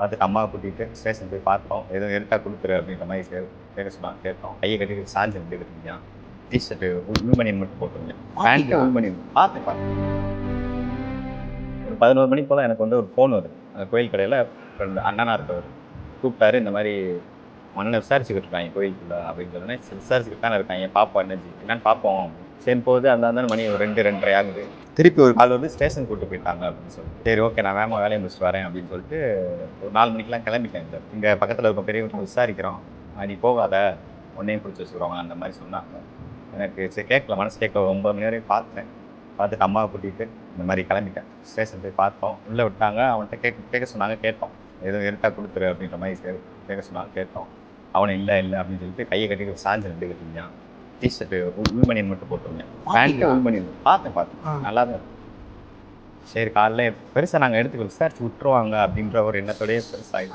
பார்த்துட்டு அம்மாவை கூட்டிகிட்டு ஸ்டேஷன் போய் பார்த்தோம். எதுவும் எடுத்தா கொடுத்துரு அப்படின்ற மாதிரி கேட்க சொன்னாங்க. கேட்டோம். கையை கட்டிட்டு சார்ஜ் எடுத்துக்கிட்டீங்க. டிஷர்ட்டு உள்மணியன் மட்டும் போட்டுருந்தேன். பேண்ட்டு உள்மணியன் பார்த்தேன். ஒரு 11 மணி போல் எனக்கு வந்து ஒரு ஃபோன் வருது. அந்த கோயில் கடையில் அண்ணனா இருக்கவர் கூப்பிட்டாரு. இந்த மாதிரி மண்ணை விசாரிச்சுக்கிட்டு இருக்காங்க கோயிலுக்குள்ள அப்படின்னு சொன்னேன். விசாரிச்சுக்கிட்டு தானே இருக்காங்க. பாப்பா என்னன்னு பார்ப்போம். சரி போகுது. அந்த மணி ஒரு 2:30 ஆகுது. திருப்பி ஒரு கால் வந்து ஸ்டேஷன் கூப்பிட்டு போயிட்டாங்க அப்படின்னு சொல்லிட்டு, சரி ஓகே நான் வேகமாக வேலையை முடிச்சுட்டு வரேன் அப்படின்னு சொல்லிட்டு ஒரு 4 மணிக்கெலாம் கிளம்பிட்டேன். சார் இங்கே பக்கத்தில் இருக்க பெரியவங்க விசாரிக்கிறோம். நீ போகாத உன்னையும் பிடிச்சி வச்சுக்கிறோங்க அந்த மாதிரி சொன்னாங்க. எனக்கு சரி கேட்கல, மனசு கேட்கல. 9 மணி வரையும் பார்த்துட்டு அம்மாவை கூட்டிகிட்டு இந்த மாதிரி கிளம்பிட்டேன். ஸ்டேஷன் போய் பார்த்தோம். உள்ளே விட்டாங்க. அவன்கிட்ட கேட்க சொன்னாங்க. கேட்டோம். எதுவும் எடுத்தா கொடுத்துரு அப்படின்ற மாதிரி கேட்க சொன்னாங்க. கேட்டோம். அவனை இல்லை அப்படின்னு சொல்லிட்டு கையை கட்டிட்டு சார்ஜ் எடுத்துக்கிட்டீங்க. டிஷர்ட்டு உள்மணியன் மட்டும் போட்டிருந்தேன். பேண்ட்டு உள்மணியன் பார்த்தேன். நல்லா தான் இருக்கும். சரி காலைல பெருசாக நாங்கள் எடுத்துக்க விசாரிச்சு விட்டுருவாங்க அப்படின்ற ஒரு எண்ணத்தோடய பெருசாகிடும்.